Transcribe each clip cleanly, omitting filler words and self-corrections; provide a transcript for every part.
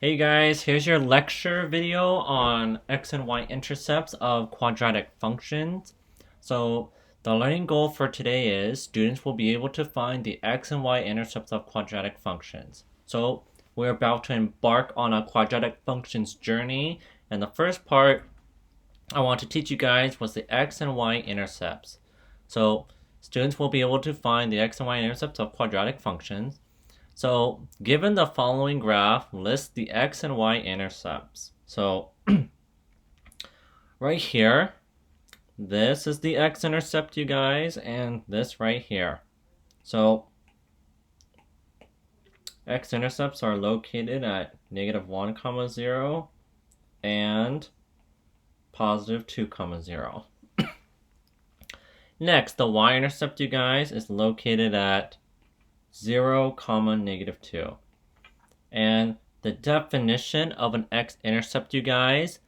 Hey guys, here's your lecture video on x and y intercepts of quadratic functions. So the learning goal for today is students will be able to find the x and y intercepts of quadratic functions. So we're about to embark on a quadratic functions journey, and the first part I want to teach you guys was the x and y intercepts. So students will be able to find the x and y intercepts of quadratic functions. So, given the following graph, list the x and y intercepts. So, right here, this is the x-intercept, you guys, and this right here. So, x-intercepts are located at -1, 0 and +2, 0. Next, the y-intercept, you guys, is located at 0, -2. And the definition of an x-intercept, you guys,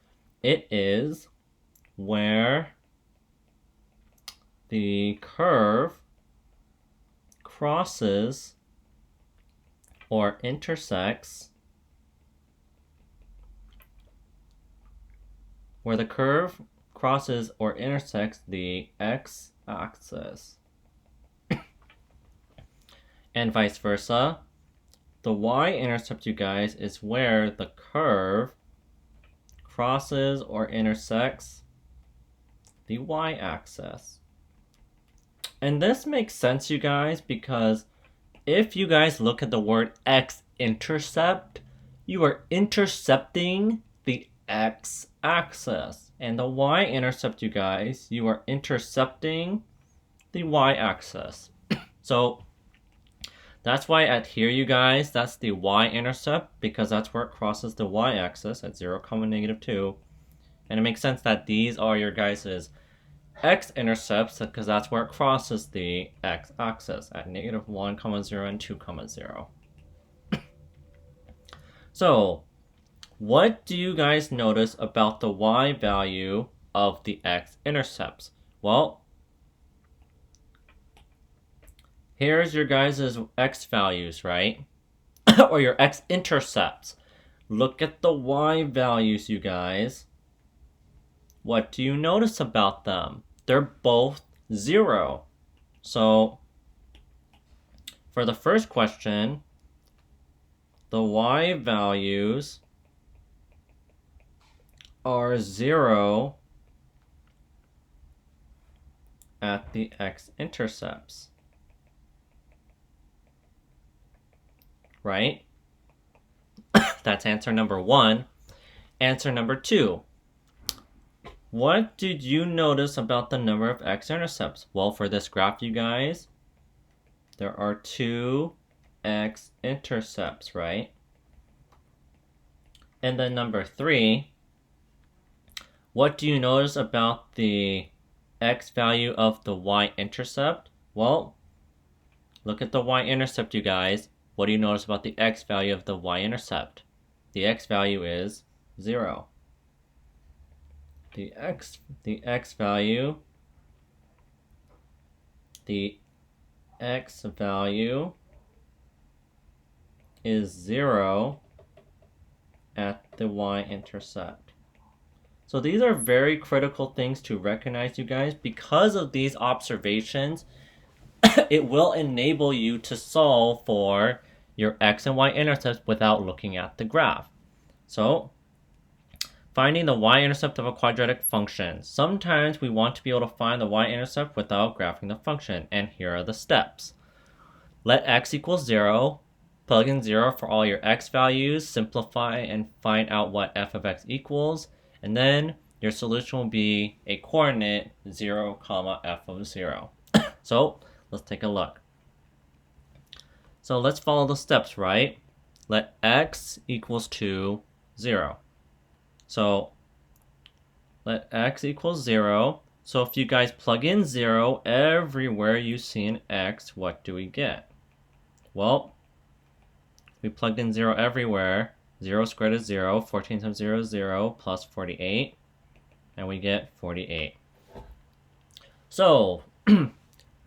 it is where the curve crosses or intersects, where the curve crosses or intersects the x-axis. And vice versa. The y-intercept, you guys, is where the curve crosses or intersects the y-axis. And this makes sense, you guys, because if you guys look at the word x-intercept, you are intercepting the x-axis. And the y-intercept, you guys, you are intercepting the y-axis. So that's why at here, you guys, that's the y-intercept, because that's where it crosses the y-axis at 0, -2. And it makes sense that these are your guys' x-intercepts, because that's where it crosses the x-axis at -1, 0 and 2, 0. So, what do you guys notice about the y value of the x-intercepts? Well, here's your guys' x values, right? Or your x-intercepts. Look at the y values, you guys. What do you notice about them? They're both 0. So, for the first question, the y values are 0 at the x-intercepts. Right? That's answer number 1. Answer number 2. What did you notice about the number of x-intercepts? Well, for this graph, you guys, there are 2 x-intercepts, right? And then number 3, what do you notice about the x value of the y-intercept? Well, look at the y-intercept, you guys. What do you notice about the x value of the y-intercept? The x value is 0. The x value is 0 at the y-intercept. So these are very critical things to recognize, you guys. Because of these observations, it will enable you to solve for your x and y intercepts without looking at the graph. So, finding the y-intercept of a quadratic function. Sometimes we want to be able to find the y-intercept without graphing the function, and here are the steps. Let x equal 0, plug in 0 for all your x values, simplify and find out what f of x equals, and then your solution will be a coordinate 0, f of 0. So, let's take a look. So let's follow the steps, right? Let x equals to 0. So let x equals 0. So if you guys plug in 0 everywhere you see an x, what do we get? Well, we plugged in 0 everywhere. 0 squared is 0. 14 times 0 is 0 plus 48. And we get 48. So,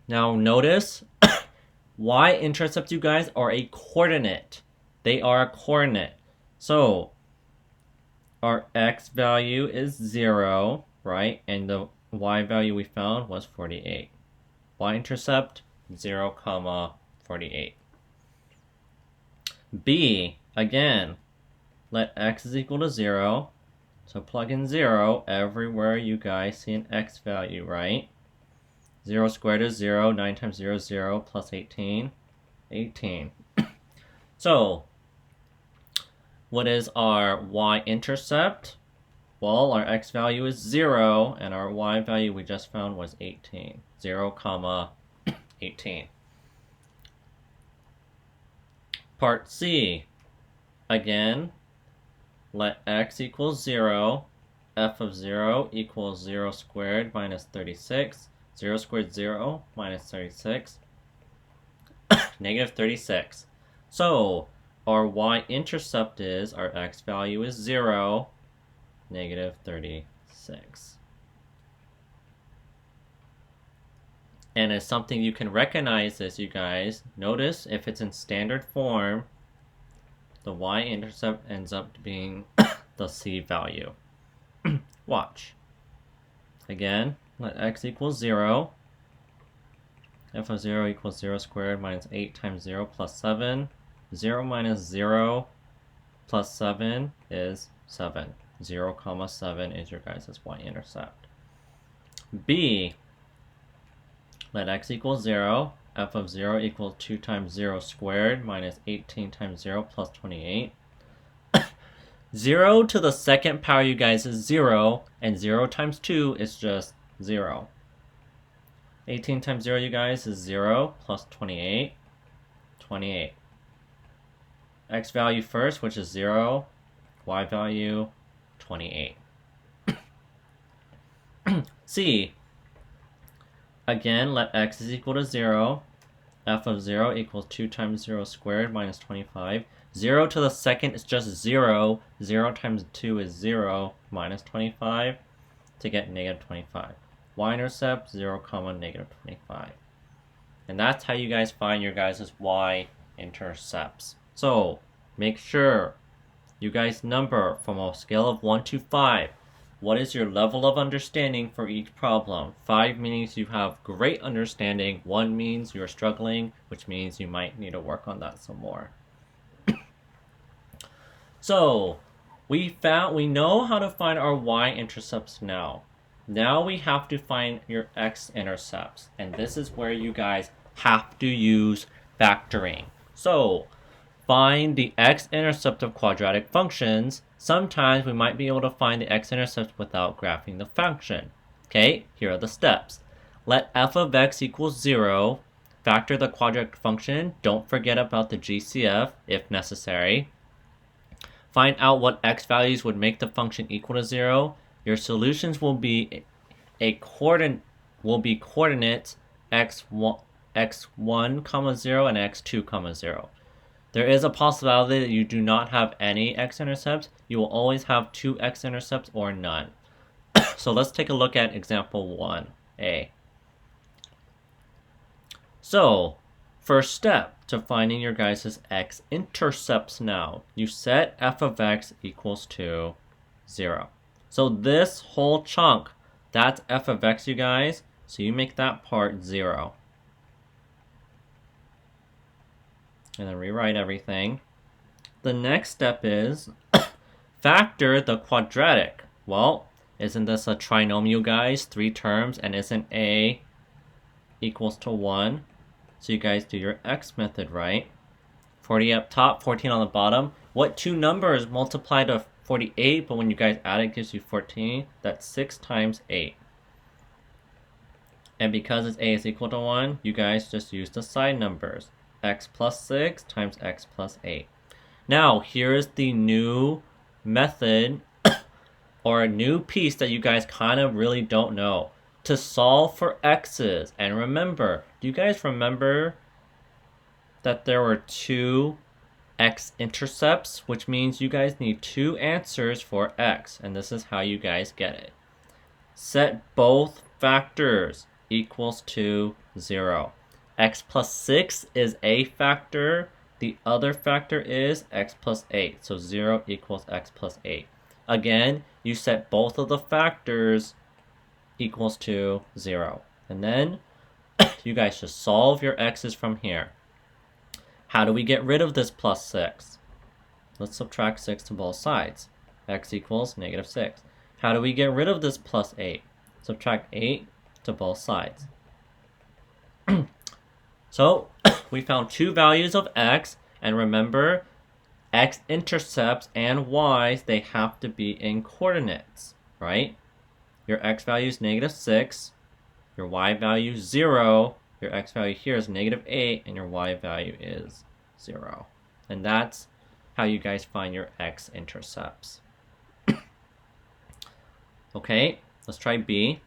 now notice y-intercepts, you guys, are a coordinate. They are a coordinate. So our x value is 0, right? And the y value we found was 48. Y-intercept 0, 48. B, again, let x is equal to 0. So plug in 0 everywhere you guys see an x value, right? 0 squared is 0, 9 times 0 is 0, plus 18, 18. So, what is our y-intercept? Well, our x value is 0, and our y value we just found was 18. 0, 18. Part C. Again, let x equal 0. F of 0 equals 0 squared minus 36. 0 squared 0 minus 36. Negative 36. So, our y-intercept is, our x value is 0, negative 36. And as something you can recognize this, you guys, notice if it's in standard form, the y-intercept ends up being the c value. Watch. Again, let x equal 0. F of 0 equals 0 squared minus 8 times 0 plus 7. 0 minus 0 plus 7 is 7. 0, 7 is your guys' y-intercept. B, let x equal 0. F of 0 equals 2 times 0 squared minus 18 times 0 plus 28. 0 to the second power, you guys, is 0, and 0 times 2 is just 0. 18 times 0, you guys, is 0 plus 28. 28. X value first, which is 0. Y value, 28. C. Again, let x is equal to 0. F of 0 equals 2 times 0 squared minus 25. 0 to the second is just 0. 0 times 2 is 0 minus 25 to get negative 25. Y-intercept 0, negative 25. And that's how you guys find your guys' y-intercepts. So make sure you guys number from a scale of 1 to 5. What is your level of understanding for each problem? 5 means you have great understanding. 1 means you're struggling, which means you might need to work on that some more. So we know how to find our y-intercepts now. Now we have to find your x-intercepts. And this is where you guys have to use factoring. So find the x-intercept of quadratic functions. Sometimes we might be able to find the x-intercept without graphing the function. Okay, here are the steps. Let f of x equals 0. Factor the quadratic function. Don't forget about the GCF if necessary. Find out what x values would make the function equal to 0. Your solutions will be coordinates x1, 0 and x2, 0. There is a possibility that you do not have any x-intercepts. You will always have 2 x-intercepts or none. So let's take a look at example 1a. So, first step to finding your guys' x-intercepts now. You set f of x equals to 0. So this whole chunk, that's f of x, you guys. So you make that part 0. And then rewrite everything. The next step is factor the quadratic. Well, isn't this a trinomial, guys? 3 terms, and isn't a equals to 1? So you guys do your x method, right? 40 up top, 14 on the bottom. What 2 numbers multiply to 48, but when you guys add it, gives you 14? That's 6 times 8. And because it's a is equal to 1, you guys just use the side numbers. X plus 6 times x plus 8. Now, here's the new method, or a new piece that you guys kind of really don't know. To solve for x's, and remember, do you guys remember that there were 2 x-intercepts, which means you guys need 2 answers for x, and this is how you guys get it. Set both factors equals to 0. X plus 6 is a factor, The other factor is x plus 8. So 0 equals x plus 8. Again, you set both of the factors equals to 0. And then you guys just solve your x's from here. How do we get rid of this plus 6? Let's subtract 6 to both sides. X equals negative 6. How do we get rid of this plus 8? Subtract 8 to both sides. So we found two values of x, and remember, x-intercepts and y's, they have to be in coordinates, right? Your x value is negative 6, your y value is 0, your x value here is negative 8, and your y value is 0. And that's how you guys find your x-intercepts. Okay, let's try B.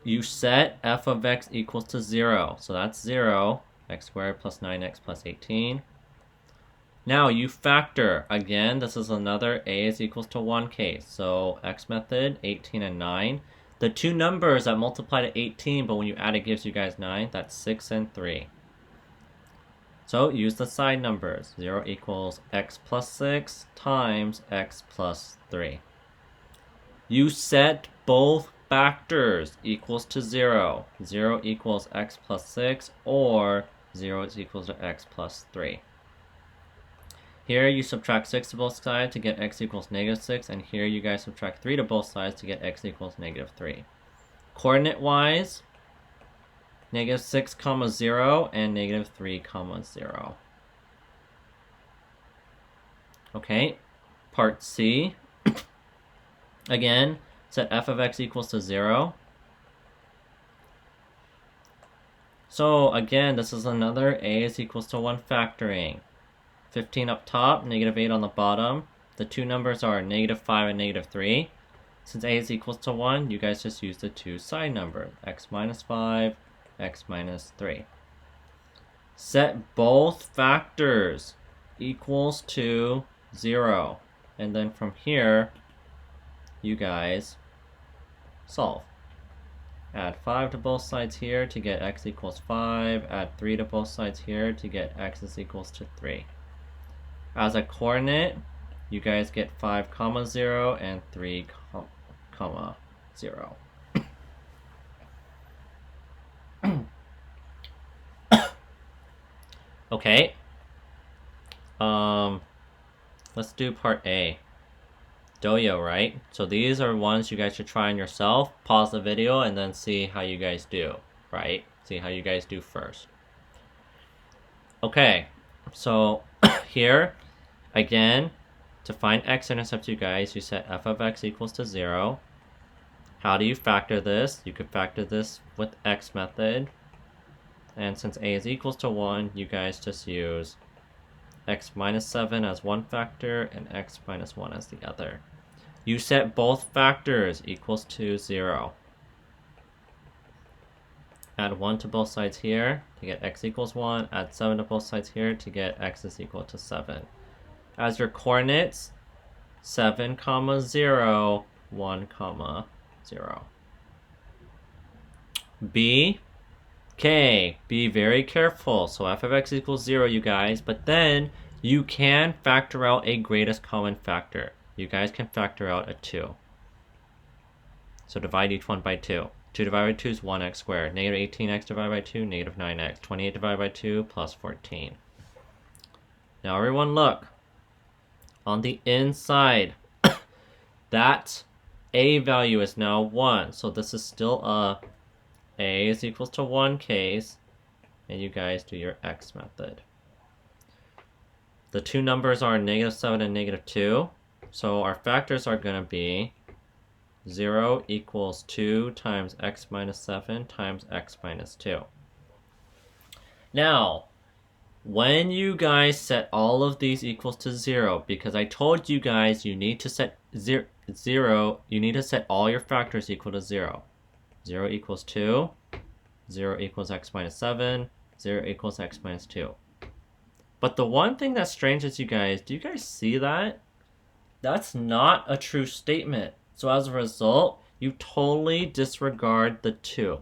You set f of x equals to 0. So that's 0, x squared plus 9x plus 18. Now you factor. Again, this is another a is equals to 1 case. So x method, 18 and 9. The two numbers that multiply to 18, but when you add it gives you guys 9, that's 6 and 3. So use the side numbers. 0 equals x plus 6 times x plus 3. You set both factors equals to 0. 0 equals x plus 6, or 0 is equals to x plus 3. Here you subtract 6 to both sides to get x equals negative 6, and here you guys subtract 3 to both sides to get x equals negative 3. Coordinate-wise, negative 6 comma 0 and negative 3 comma 0. Okay, part C. Again, set f of x equals to 0. So again, this is another a is equals to 1 factoring. 15 up top, negative 8 on the bottom. The two numbers are negative 5 and negative 3. Since a is equals to 1, you guys just use the two side numbers, x minus 5, x minus 3. Set both factors equals to 0. And then from here, you guys solve. Add 5 to both sides here to get x equals 5. Add 3 to both sides here to get x is equals to 3. As a coordinate, you guys get 5 comma 0 and 3 comma 0. Okay. Let's do part A. Doyo, right? So these are ones you guys should try on yourself. Pause the video and then see how you guys do, right? See how you guys do first. Okay, so here, again, to find x-intercepts, you guys, you set f of x equals to 0. How do you factor this? You could factor this with x method. And since a is equals to 1, you guys just use x minus 7 as one factor and x minus 1 as the other. You set both factors equals to 0. Add 1 to both sides here to get x equals 1. Add 7 to both sides here to get x is equal to 7. As your coordinates, 7 comma 0, 1 comma 0. B. Okay, be very careful. So f of x equals 0, you guys, but then you can factor out a greatest common factor. You guys can factor out a 2. So divide each one by 2. 2 divided by 2 is 1x squared. Negative 18x divided by 2, negative 9x. 28 divided by 2 plus 14. Now everyone look. On the inside, that a value is now 1. So this is still a is equals to 1 case. And you guys do your x method. The two numbers are negative 7 and negative 2. So our factors are going to be 0 equals 2 times x minus 7 times x minus 2. Now, when you guys set all of these equals to 0, because I told you guys you need to set 0, you need to set all your factors equal to 0. 0 equals 2, 0 equals x minus 7, 0 equals x minus 2. But the one thing that's strange is, you guys, do you guys see that? That's not a true statement. So as a result, you totally disregard the 2.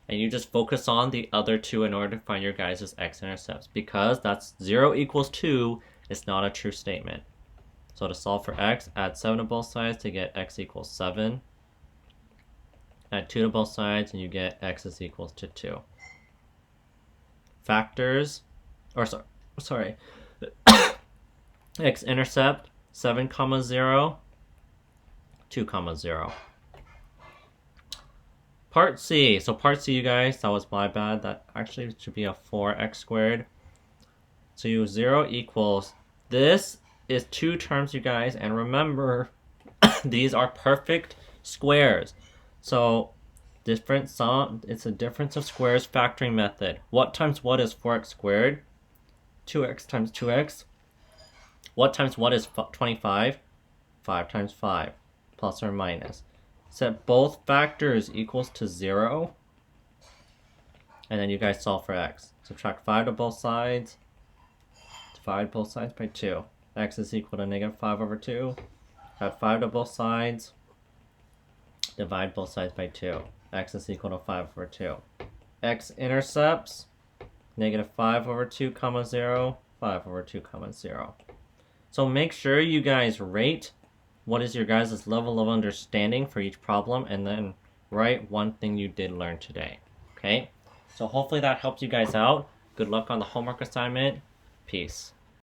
And you just focus on the other two in order to find your guys' x-intercepts. Because that's 0 equals 2 is not a true statement. So to solve for x, add 7 to both sides to get x equals 7. Add 2 to both sides and you get x is equals to 2. Factors, or sorry, x-intercept 7, 0, 2, 0. Part C. So part C, you guys, that was my bad. That actually should be a 4x squared. So you 0 equals, this is two terms, you guys, and remember, these are perfect squares. So different sum, it's a difference of squares factoring method. What times what is 4x squared? 2x times 2x. What times what is 25? 5 times 5, plus or minus. Set both factors equals to 0. And then you guys solve for x. Subtract 5 to both sides. Divide both sides by 2. X is equal to negative 5 over 2. Add 5 to both sides. Divide both sides by 2. X is equal to 5 over 2. X-intercepts, negative 5 over 2, 0, 5 over 2, 0. So make sure you guys rate what is your guys' level of understanding for each problem, and then write one thing you did learn today. Okay? So hopefully that helps you guys out. Good luck on the homework assignment. Peace.